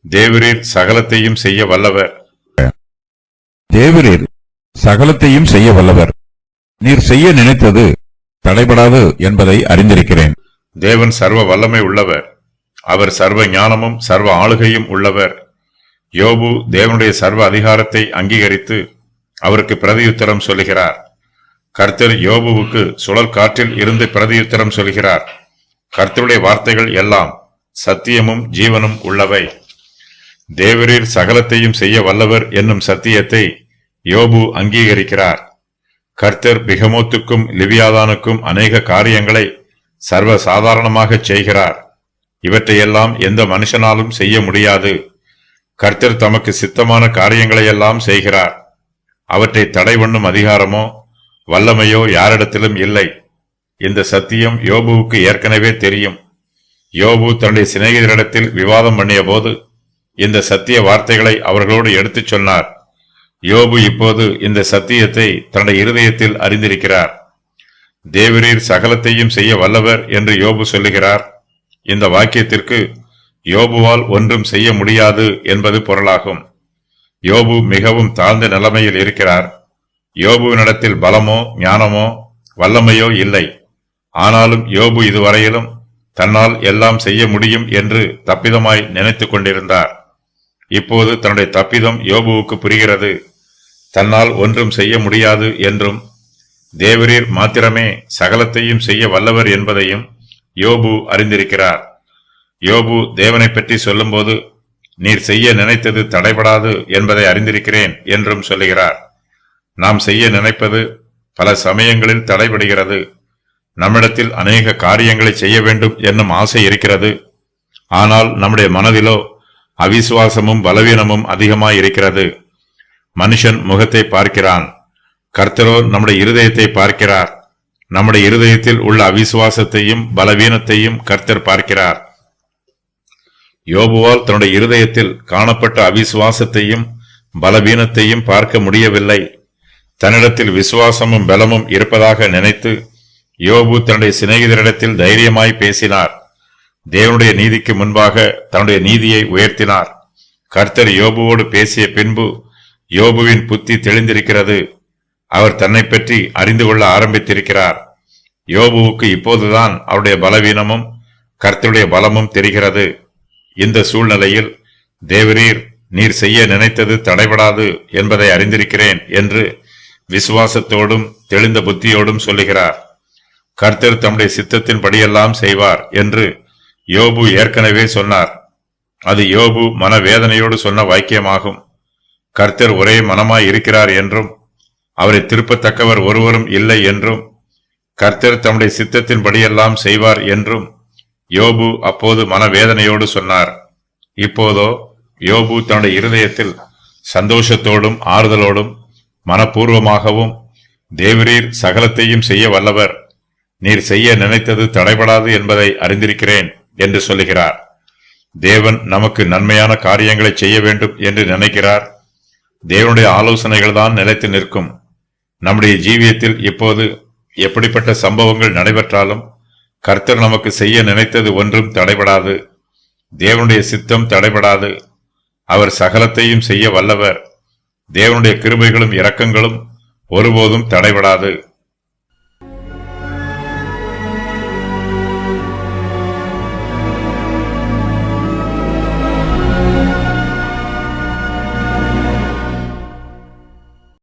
தேவரீர் சகலத்தையும் செய்ய வல்லவர். தேவரீர் சகலத்தையும் செய்ய வல்லவர். நீர் செய்ய நினைத்தது தடைபடாது என்பதை அறிந்திருக்கிறேன். தேவன் சர்வ வல்லமை உள்ளவர். அவர் சர்வ ஞானமும் சர்வ ஆளுகையும் உள்ளவர். யோபு தேவனுடைய சர்வ அதிகாரத்தை அங்கீகரித்து அவருக்கு பிரதியுத்தரம் சொல்லுகிறார். கர்த்தர் யோபுவுக்கு சுழல் காற்றில் இருந்து பிரதியுத்தரம் சொல்கிறார். கர்த்தருடைய வார்த்தைகள் எல்லாம் சத்தியமும் ஜீவனும் உள்ளவை. தேவரீர் சகலத்தையும் செய்ய வல்லவர் என்னும் சத்தியத்தை யோபு அங்கீகரிக்கிறார். கர்த்தர் பிகமோத்துக்கும் லிவியாதானுக்கும் அநேக காரியங்களை சர்வ சாதாரணமாக செய்கிறார். இவற்றையெல்லாம் எந்த மனுஷனாலும் செய்ய முடியாது. கர்த்தர் தமக்கு சித்தமான காரியங்களையெல்லாம் செய்கிறார். அவற்றை தடை பண்ணும் அதிகாரமோ வல்லமையோ யாரிடத்திலும் இல்லை. இந்த சத்தியம் யோபுவுக்கு ஏற்கனவே தெரியும். யோபு தன்னுடைய சிநேகிதரிடத்தில் விவாதம் பண்ணிய போது இந்த சத்திய வார்த்தைகளை அவர்களோடு எடுத்துச் சொன்னார். யோபு இப்போது இந்த சத்தியத்தை தன்னுடைய இருதயத்தில் அறிந்திருக்கிறார். தேவரீர் சகலத்தையும் செய்ய வல்லவர் என்று யோபு சொல்லுகிறார். இந்த வாக்கியத்திற்கு யோபுவால் ஒன்றும் செய்ய முடியாது என்பது பொருளாகும். யோபு மிகவும் தாழ்ந்த நிலைமையில் இருக்கிறார். யோபுவினிடத்தில் பலமோ ஞானமோ வல்லமையோ இல்லை. ஆனாலும் யோபு இதுவரையிலும் தன்னால் எல்லாம் செய்ய முடியும் என்று தப்பிதமாய் நினைத்துக் கொண்டிருந்தார். இப்போது தன்னுடைய தப்பிதம் யோபுவுக்கு புரிகிறது. தன்னால் ஒன்றும் செய்ய முடியாது என்றும் தேவரீர் மாத்திரமே சகலத்தையும் செய்ய வல்லவர் என்பதையும் யோபு அறிந்திருக்கிறார். யோபு தேவனை பற்றி சொல்லும்போது நீர் செய்ய நினைத்தது தடைபடாது என்பதை அறிந்திருக்கிறேன் என்றும் சொல்லுகிறார். நாம் செய்ய நினைப்பது பல சமயங்களில் தடைபடுகிறது. நம்மிடத்தில் அநேக காரியங்களை செய்ய வேண்டும் என்னும் ஆசை இருக்கிறது. ஆனால் நம்முடைய மனதிலோ அவிசுவாசமும் பலவீனமும் அதிகமாயிருக்கிறது. மனுஷன் முகத்தை பார்க்கிறான், கர்த்தரோ நம்முடைய இருதயத்தை பார்க்கிறார். நம்முடைய இருதயத்தில் உள்ள அவிசுவாசத்தையும் பலவீனத்தையும் கர்த்தர் பார்க்கிறார். யோபுவால் தன்னுடைய இருதயத்தில் காணப்பட்ட அவிசுவாசத்தையும் பலவீனத்தையும் பார்க்க முடியவில்லை. தன்னிடத்தில் விசுவாசமும் பலமும் இருப்பதாக நினைத்து யோபு தன்னுடைய சிநேகிதரிடத்தில் தைரியமாய் பேசினார். தேவனுடைய நீதிக்கு முன்பாக தன்னுடைய நீதியை உயர்த்தினார். கர்த்தர் யோபுவோடு பேசிய பின்பு யோபுவின் புத்தி தெளிந்திருக்கிறது. அவர் தன்னை பற்றி அறிந்து கொள்ள ஆரம்பித்திருக்கிறார். யோபுவுக்கு இப்போதுதான் அவருடைய பலவீனமும் கர்த்தருடைய பலமும் தெரிகிறது. இந்த சூழ்நிலையில் தேவரீர் நீர் செய்ய நினைத்தது தடைபடாது என்பதை அறிந்திருக்கிறேன் என்று விசுவாசத்தோடும் தெளிந்த புத்தியோடும் சொல்லுகிறார். கர்த்தர் தம்முடைய சித்தத்தின்படியெல்லாம் செய்வார் என்று யோபு ஏற்கனவே சொன்னார். அது யோபு மனவேதனையோடு சொன்ன வாக்கியமாகும். கர்த்தர் ஒரே மனமாய் இருக்கிறார் என்றும் அவரை திருப்பத்தக்கவர் ஒருவரும் இல்லை என்றும் கர்த்தர் தம்முடைய சித்தத்தின்படியெல்லாம் செய்வார் என்றும் யோபு அப்போது மனவேதனையோடு சொன்னார். இப்போதோ யோபு தன்னுடைய இருதயத்தில் சந்தோஷத்தோடும் ஆறுதலோடும் மனப்பூர்வமாகவும் தேவரீர் சகலத்தையும் செய்ய வல்லவர், நீர் செய்ய நினைத்தது தடைபடாது என்பதை அறிந்திருக்கிறேன் என்று சொல்லுகிறார். தேவன் நமக்கு நன்மையான காரியங்களை செய்ய வேண்டும் என்று நினைக்கிறார். தேவனுடைய ஆலோசனைகள் தான் நிலைத்து நிற்கும். நம்முடைய ஜீவியத்தில் இப்போது எப்படிப்பட்ட சம்பவங்கள் நடைபெற்றாலும் கர்த்தர் நமக்கு செய்ய நினைத்தது ஒன்றும் தடைபடாது. தேவனுடைய சித்தம் தடைபடாது. அவர் சகலத்தையும் செய்ய வல்லவர். தேவனுடைய கிருபைகளும் இரக்கங்களும் ஒருபோதும் தடைபடாது.